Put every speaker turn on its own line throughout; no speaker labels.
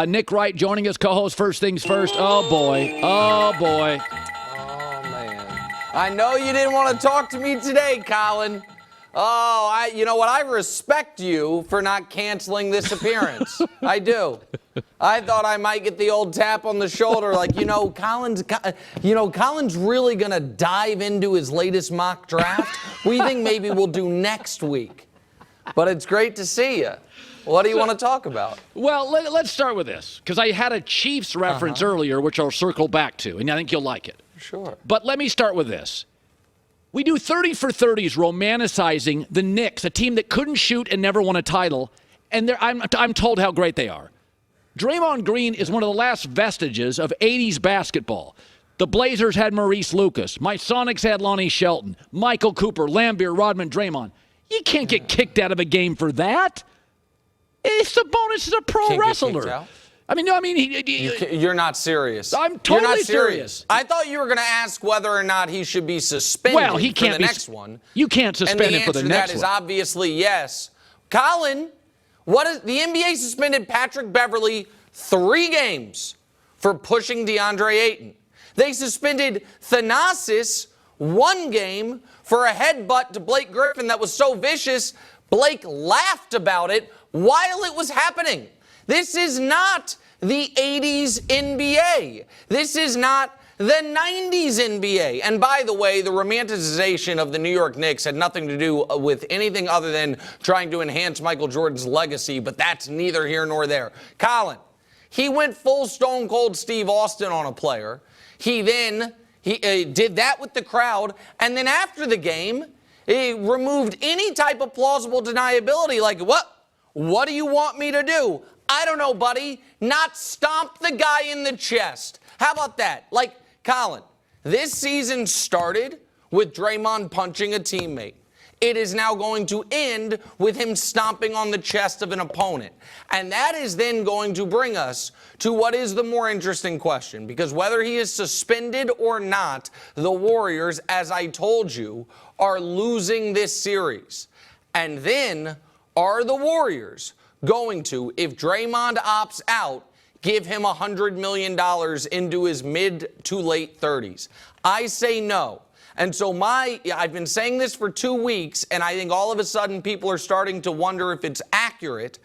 Nick Wright joining us, co-host First Things First. Oh, boy. Oh, boy.
Oh, man. I know you didn't want to talk to me today, Colin. Oh, you know what? I respect you for not canceling this appearance. I do. I thought I might get the old tap on the shoulder, like, Colin's really gonna dive into his latest mock draft. We think maybe we'll do next week. But it's great to see you. What do you want to talk about?
Well, let's start with this, because I had a Chiefs reference earlier, which I'll circle back to, and I think you'll like it.
Sure.
But let me start with this. We do 30 for 30s romanticizing the Knicks, a team that couldn't shoot and never won a title, and I'm told how great they are. Draymond Green is one of the last vestiges of 80s basketball. The Blazers had Maurice Lucas. My Sonics had Lonnie Shelton, Michael Cooper, Lambeer, Rodman, Draymond. You can't get kicked out of a game for that. Sabonis is a pro wrestler.
You're not serious.
I'm totally
You're not
serious.
I thought you were going to ask whether or not he should be suspended
for the
next one.
You can't suspend him for the next one.
And the answer to that is obviously yes. Colin, the NBA suspended Patrick Beverley 3 games for pushing DeAndre Ayton. They suspended Thanasis 1 game for a headbutt to Blake Griffin that was so vicious, Blake laughed about it while it was happening. This is not the 80s NBA. This is not the 90s NBA. And by the way, the romanticization of the New York Knicks had nothing to do with anything other than trying to enhance Michael Jordan's legacy, but that's neither here nor there. Colin, he went full Stone Cold Steve Austin on a player. He did that with the crowd, and then after the game, he removed any type of plausible deniability, like, what do you want me to do? I don't know, buddy. Not stomp the guy in the chest. How about that? Like, Colin, this season started with Draymond punching a teammate. It is now going to end with him stomping on the chest of an opponent. And that is then going to bring us to what is the more interesting question. Because whether he is suspended or not, the Warriors, as I told you, are losing this series. And then are the Warriors going to, if Draymond opts out, give him $100 million into his mid to late 30s? I say no. And so I've been saying this for 2 weeks, and I think all of a sudden people are starting to wonder if it's accurate.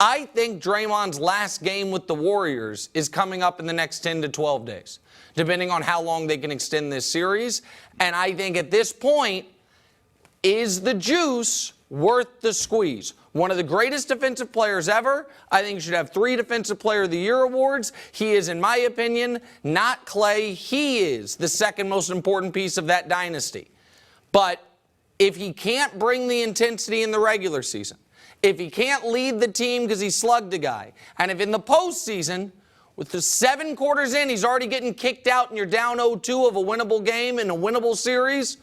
I think Draymond's last game with the Warriors is coming up in the next 10 to 12 days, depending on how long they can extend this series. And I think at this point, is the juice worth the squeeze? One of the greatest defensive players ever. I think he should have 3 Defensive Player of the Year awards. He is, in my opinion, not Clay. He is the second most important piece of that dynasty. But if he can't bring the intensity in the regular season, if he can't lead the team because he slugged a guy, and if in the postseason, with the 7 quarters in, he's already getting kicked out and you're down 0-2 of a winnable game in a winnable series,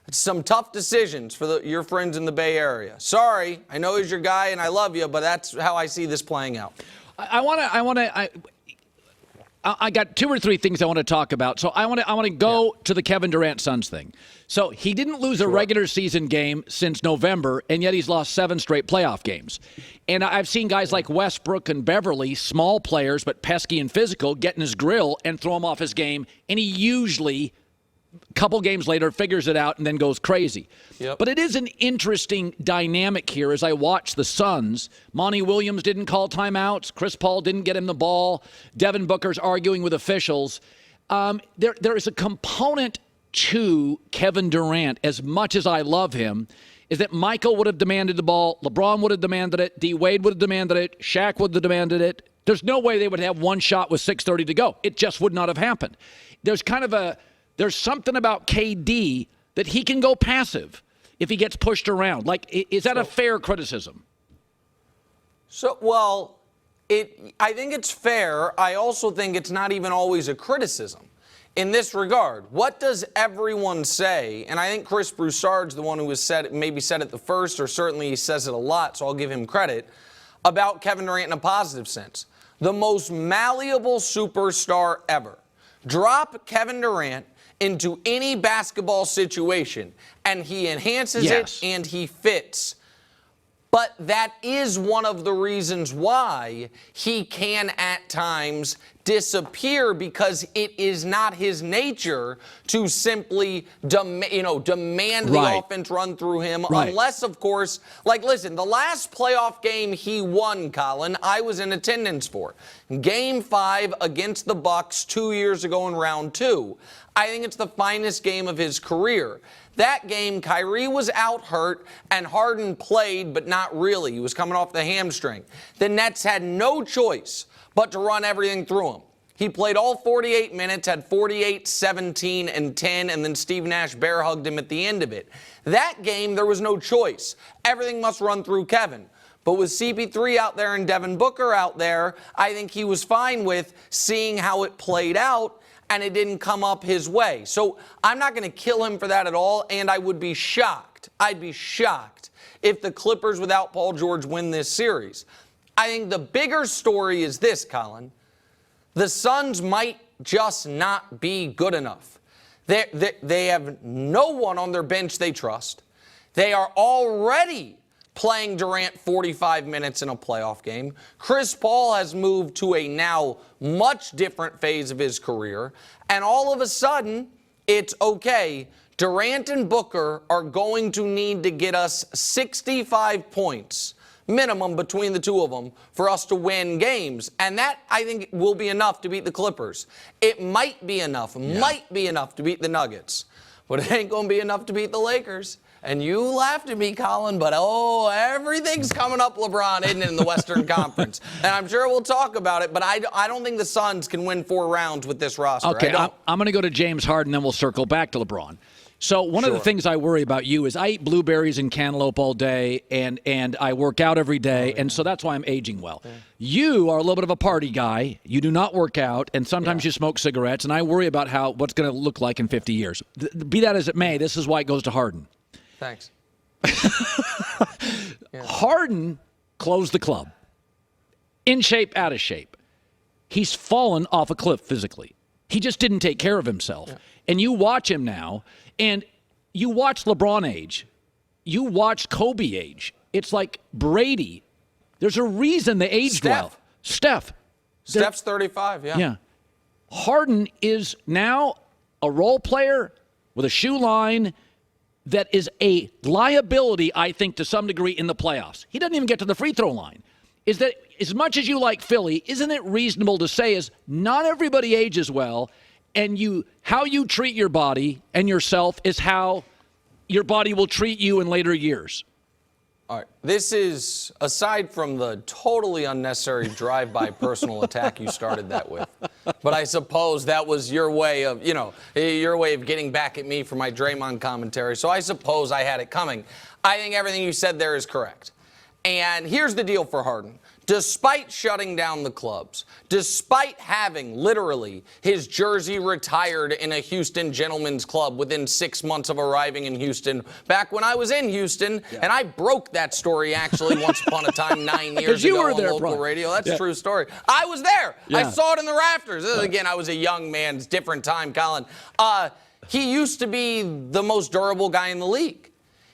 it's some tough decisions for your friends in the Bay Area. Sorry, I know he's your guy and I love you, but that's how I see this playing out.
I got 2 or 3 things I want to talk about. So I want to go to the Kevin Durant Suns thing. So he didn't lose a regular season game since November, and yet he's lost 7 straight playoff games. And I've seen guys like Westbrook and Beverly, small players but pesky and physical, get in his grill and throw him off his game, and he usually, a couple games later, figures it out and then goes crazy.
Yep.
But it is an interesting dynamic here as I watch the Suns. Monty Williams didn't call timeouts. Chris Paul didn't get him the ball. Devin Booker's arguing with officials. There is a component to Kevin Durant, as much as I love him, is that Michael would have demanded the ball, LeBron would have demanded it, D. Wade would have demanded it, Shaq would have demanded it. There's no way they would have one shot with 6:30 to go. It just would not have happened. There's something about KD that he can go passive if he gets pushed around. Like, is that a fair criticism?
I think it's fair. I also think it's not even always a criticism. In this regard, what does everyone say? And I think Chris Broussard's the one who maybe said it the first, or certainly he says it a lot, so I'll give him credit, about Kevin Durant in a positive sense. The most malleable superstar ever. Drop Kevin Durant into any basketball situation, and he enhances it and he fits. But that is one of the reasons why he can at times disappear, because it is not his nature to simply demand the offense run through him, unless, of course, like, listen, the last playoff game he won, Colin, I was in attendance for. Game 5 against the Bucks 2 years ago in round 2. I think it's the finest game of his career. That game, Kyrie was out hurt, and Harden played, but not really. He was coming off the hamstring. The Nets had no choice but to run everything through him. He played all 48 minutes, had 48, 17, and 10, and then Steve Nash bear hugged him at the end of it. That game, there was no choice. Everything must run through Kevin. But with CP3 out there and Devin Booker out there, I think he was fine with seeing how it played out, and it didn't come up his way. So I'm not going to kill him for that at all, and I would be shocked. I'd be shocked if the Clippers without Paul George win this series. I think the bigger story is this, Colin. The Suns might just not be good enough. They have no one on their bench they trust. They are already playing Durant 45 minutes in a playoff game. Chris Paul has moved to a now much different phase of his career. And all of a sudden, it's okay. Durant and Booker are going to need to get us 65 points minimum between the two of them for us to win games. And that, I think, will be enough to beat the Clippers. It might be enough, might be enough to beat the Nuggets. But it ain't going to be enough to beat the Lakers. And you laughed at me, Colin, but everything's coming up LeBron, isn't it, in the Western Conference? And I'm sure we'll talk about it, but I don't think the Suns can win 4 rounds with this roster.
Okay, I'm going to go to James Harden, then we'll circle back to LeBron. So one of the things I worry about you is I eat blueberries and cantaloupe all day, and I work out every day, and so that's why I'm aging well. Yeah. You are a little bit of a party guy. You do not work out, and sometimes you smoke cigarettes, and I worry about what's going to look like in 50 years. Be that as it may, this is why it goes to Harden.
Thanks.
Harden closed the club. In shape, out of shape. He's fallen off a cliff physically. He just didn't take care of himself. Yeah. And you watch him now, and you watch LeBron age. You watch Kobe age. It's like Brady. There's a reason they aged well. Steph's
35,
Yeah. Harden is now a role player with a shoe line that is a liability, I think, to some degree in the playoffs. He doesn't even get to the free throw line. Is that, as much as you like Philly, isn't it reasonable to say is not everybody ages well, and how you treat your body and yourself is how your body will treat you in later years?
All right. This is, aside from the totally unnecessary drive-by personal attack you started that with, but I suppose that was your way of getting back at me for my Draymond commentary, so I suppose I had it coming. I think everything you said there is correct. And here's the deal for Harden. Despite shutting down the clubs, despite having literally his jersey retired in a Houston gentleman's club within 6 months of arriving in Houston, back when I was in Houston, and I broke that story actually once upon a time 9 years ago on local radio. That's a true story. I was there. I saw it in the rafters. Again, I was a young man. It's a different time, Colin. He used to be the most durable guy in the league.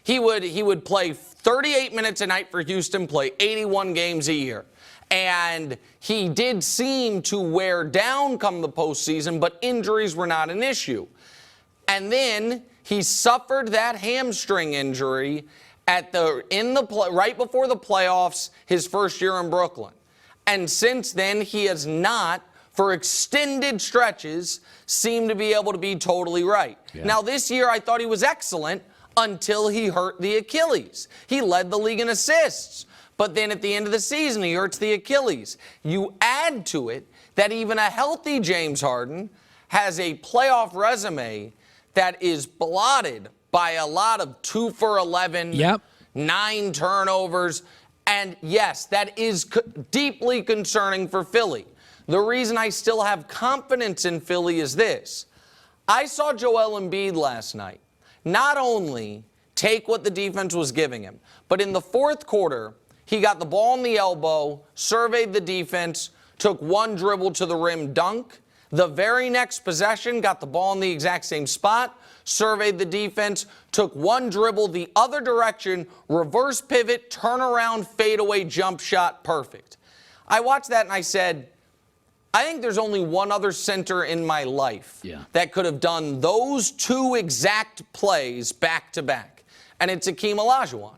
He would play 38 minutes a night for Houston, play 81 games a year. And he did seem to wear down come the postseason, but injuries were not an issue. And then he suffered that hamstring injury right before the playoffs, his first year in Brooklyn. And since then, he has not, for extended stretches, seemed to be able to be totally right. Yeah. Now, this year, I thought he was excellent until he hurt the Achilles. He led the league in assists. But then at the end of the season, he hurts the Achilles. You add to it that even a healthy James Harden has a playoff resume that is blotted by a lot of 2 for 11, 9 turnovers. And yes, that is deeply concerning for Philly. The reason I still have confidence in Philly is this. I saw Joel Embiid last night not only take what the defense was giving him, but in the fourth quarter, he got the ball in the elbow, surveyed the defense, took one dribble to the rim dunk. The very next possession, got the ball in the exact same spot, surveyed the defense, took one dribble the other direction, reverse pivot, turnaround, fadeaway, jump shot, perfect. I watched that and I said, I think there's only one other center in my life that could have done those two exact plays back to back, and it's Akeem Olajuwon.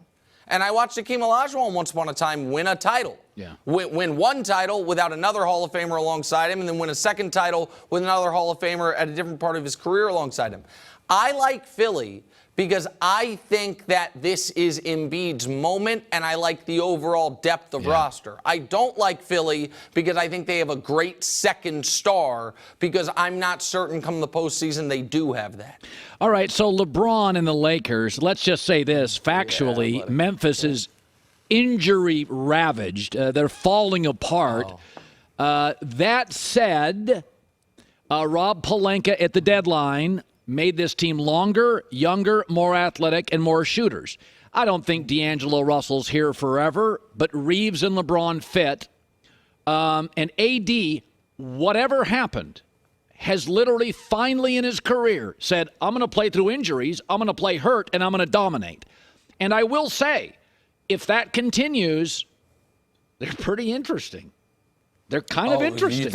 And I watched Akeem Olajuwon once upon a time win a title. Win one title without another Hall of Famer alongside him, and then win a second title with another Hall of Famer at a different part of his career alongside him. I like Philly because I think that this is Embiid's moment, and I like the overall depth of roster. I don't like Philly because I think they have a great second star, because I'm not certain come the postseason they do have that.
All right, so LeBron and the Lakers, let's just say this, factually, Memphis is injury ravaged. They're falling apart. That said, Rob Pelinka at the deadline made this team longer, younger, more athletic, and more shooters. I don't think D'Angelo Russell's here forever, but Reeves and LeBron fit. And AD, whatever happened, has literally finally in his career said, I'm going to play through injuries, I'm going to play hurt, and I'm going to dominate. And I will say, if that continues, they're pretty interesting. They're kind of interesting.
You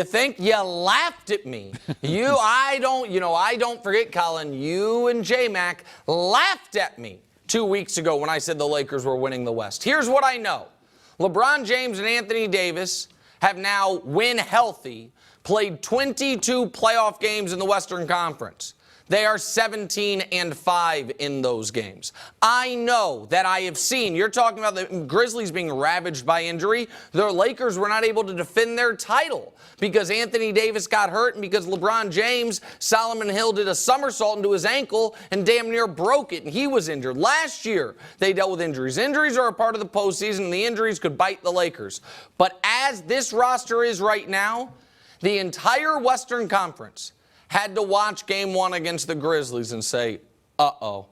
think? You laughed at me. I don't forget, Colin, you and J-Mac laughed at me 2 weeks ago when I said the Lakers were winning the West. Here's what I know. LeBron James and Anthony Davis have now, when healthy, played 22 playoff games in the Western Conference. They are 17-5 in those games. I know that I have seen, you're talking about the Grizzlies being ravaged by injury. The Lakers were not able to defend their title because Anthony Davis got hurt and because LeBron James, Solomon Hill did a somersault into his ankle and damn near broke it, and he was injured. Last year, they dealt with injuries. Injuries are a part of the postseason, and the injuries could bite the Lakers. But as this roster is right now, the entire Western Conference had to watch Game 1 against the Grizzlies and say, uh-oh.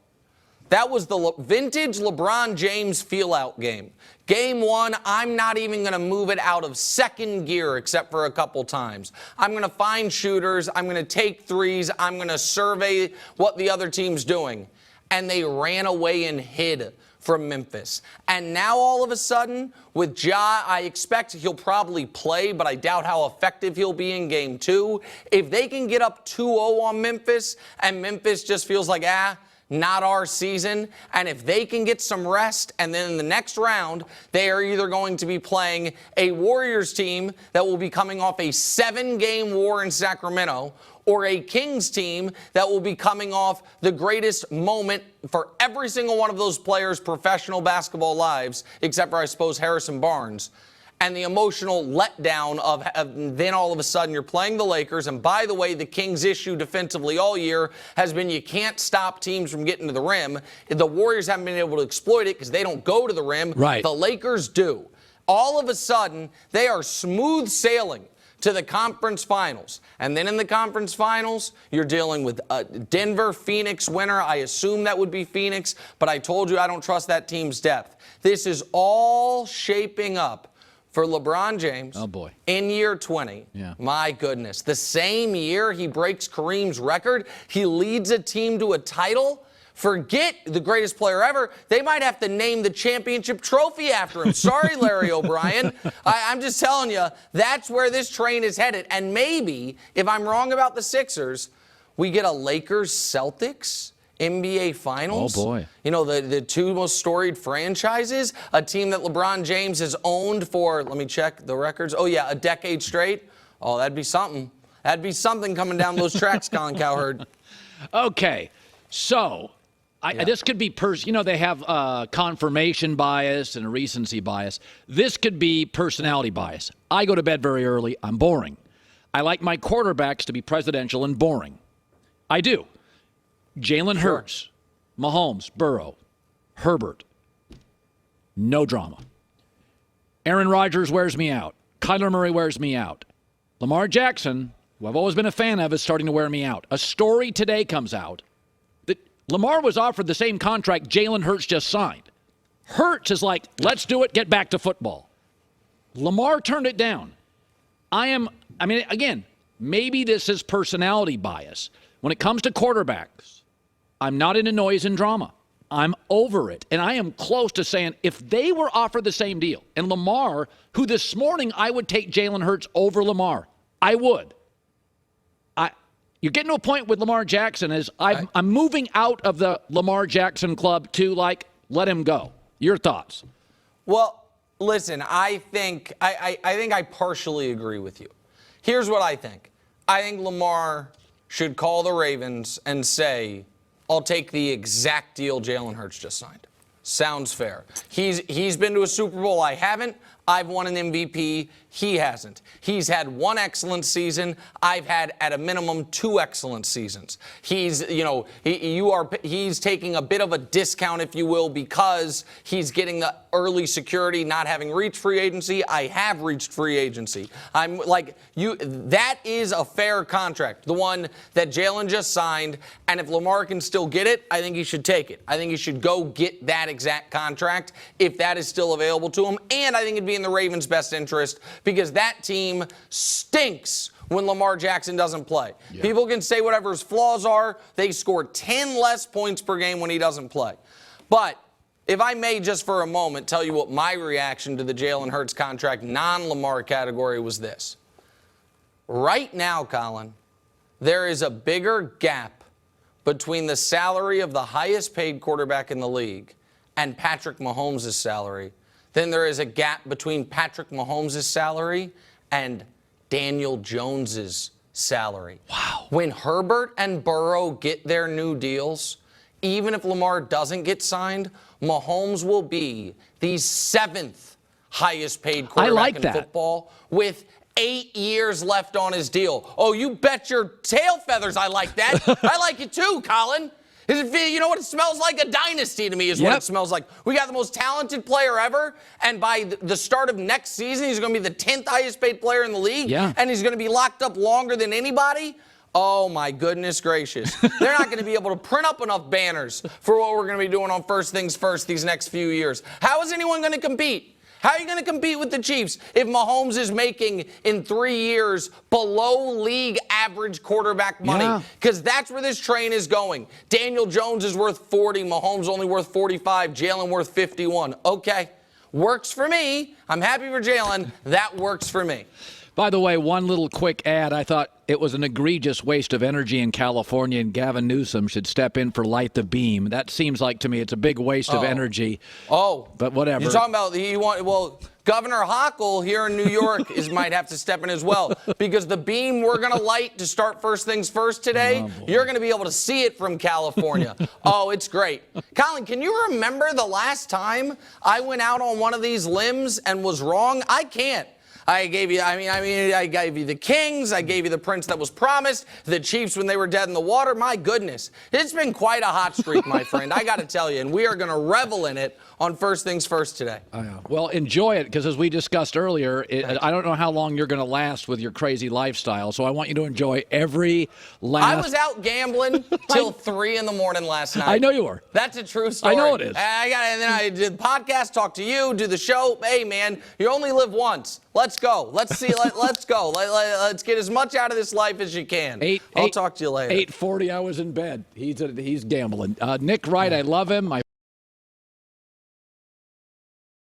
That was the vintage LeBron James feel-out game. Game 1, I'm not even going to move it out of second gear except for a couple times. I'm going to find shooters. I'm going to take threes. I'm going to survey what the other team's doing. And they ran away and hid from Memphis. And now all of a sudden, with Ja, I expect he'll probably play, but I doubt how effective he'll be in Game 2. If they can get up 2-0 on Memphis, and Memphis just feels like, not our season, and if they can get some rest, and then in the next round, they are either going to be playing a Warriors team that will be coming off a 7-game war in Sacramento, or a Kings team that will be coming off the greatest moment for every single one of those players' professional basketball lives, except for, I suppose, Harrison Barnes. And the emotional letdown of then all of a sudden you're playing the Lakers. And by the way, the Kings' issue defensively all year has been you can't stop teams from getting to the rim. The Warriors haven't been able to exploit it because they don't go to the rim.
Right.
The Lakers do. All of a sudden, they are smooth sailing to the conference finals. And then in the conference finals, you're dealing with a Denver, Phoenix winner. I assume that would be Phoenix, but I told you I don't trust that team's depth. This is all shaping up for LeBron James in year 20. My goodness. The same year he breaks Kareem's record, he leads a team to a title. Forget the greatest player ever. They might have to name the championship trophy after him. Sorry, Larry O'Brien. I'm just telling you, that's where this train is headed. And maybe, if I'm wrong about the Sixers, we get a Lakers-Celtics NBA Finals.
Oh, boy.
You know, the two most storied franchises, a team that LeBron James has owned for, let me check the records. Oh, yeah, a decade straight. Oh, that'd be something. That'd be something coming down those tracks, Colin Cowherd.
Okay, so this could be, they have confirmation bias and recency bias. This could be personality bias. I go to bed very early. I'm boring. I like my quarterbacks to be presidential and boring. I do. Jalen Hurts, Mahomes, Burrow, Herbert, no drama. Aaron Rodgers wears me out. Kyler Murray wears me out. Lamar Jackson, who I've always been a fan of, is starting to wear me out. A story today comes out that Lamar was offered the same contract Jalen Hurts just signed. Hurts is like, let's do it, get back to football. Lamar turned it down. Again, maybe this is personality bias. when it comes to quarterbacks, I'm not into noise and drama. I'm over it. And I am close to saying if they were offered the same deal, and Lamar, who this morning I would take Jalen Hurts over Lamar, I would. You're getting to a point with Lamar Jackson as I'm moving out of the Lamar Jackson club to, like, let him go. Your thoughts?
Well, listen, I think I partially agree with you. Here's what I think. I think Lamar should call the Ravens and say, I'll take the exact deal Jalen Hurts just signed. Sounds fair. He's been to a Super Bowl. I haven't. I've won an MVP. He hasn't. He's had one excellent season. I've had, at a minimum, 2 excellent seasons. He's taking a bit of a discount, if you will, because he's getting the early security, not having reached free agency. I have reached free agency. I'm like you. That is a fair contract, the one that Jalen just signed. And if Lamar can still get it, I think he should take it. I think he should go get that exact contract if that is still available to him. And I think it'd be in the Ravens' best interest because that team stinks when Lamar Jackson doesn't play. Yeah. People can say whatever his flaws are. They score 10 less points per game when he doesn't play. But if I may just for a moment tell you what my reaction to the Jalen Hurts contract non-Lamar category was this. Right now, Colin, there is a bigger gap between the salary of the highest paid quarterback in the league and Patrick Mahomes' salary than there is a gap between Patrick Mahomes' salary and Daniel Jones' salary.
Wow.
When Herbert and Burrow get their new deals, even if Lamar doesn't get signed, Mahomes will be the 7th highest paid quarterback in football with 8 years left on his deal. Oh, you bet your tail feathers I like that. I like it too, Colin. You know what it smells like? A dynasty to me is what it smells like. We got the most talented player ever, and by the start of next season, he's going to be the 10th highest paid player in the league, and he's going to be locked up longer than anybody. Oh, my goodness gracious. They're not going to be able to print up enough banners for what we're going to be doing on First Things First these next few years. How is anyone going to compete? How are you going to compete with the Chiefs if Mahomes is making, in 3 years, below league average quarterback money? Because that's where this train is going. Daniel Jones is worth 40. Mahomes only worth 45. Jalen worth 51. Okay. Works for me. I'm happy for Jalen. That works for me.
By the way, one little quick ad. I thought it was an egregious waste of energy in California, and Gavin Newsom should step in for Light the Beam. That seems like to me it's a big waste of energy. But whatever.
You're talking about Governor Hochul here in New York might have to step in as well because the beam we're going to light to start First Things First today, you're going to be able to see it from California. It's great. Colin, can you remember the last time I went out on one of these limbs and was wrong? I can't. I gave you the Kings. I gave you the Prince that was promised. The Chiefs when they were dead in the water. My goodness. It's been quite a hot streak, my friend. I got to tell you. And we are going to revel in it on First Things First today.
Well, enjoy it because as we discussed earlier, I don't know how long you're going to last with your crazy lifestyle. So I want you to enjoy every last.
I was out gambling till 3 in the morning last night.
I know you were.
That's a true story.
I know it is.
And then I did the podcast, talk to you, do the show. Hey, man, you only live once. Let's go. Let's see. Let's go. Let's get as much out of this life as you can. I'll talk to you later.
8:40. I was in bed. He's gambling. Nick Wright. I love him.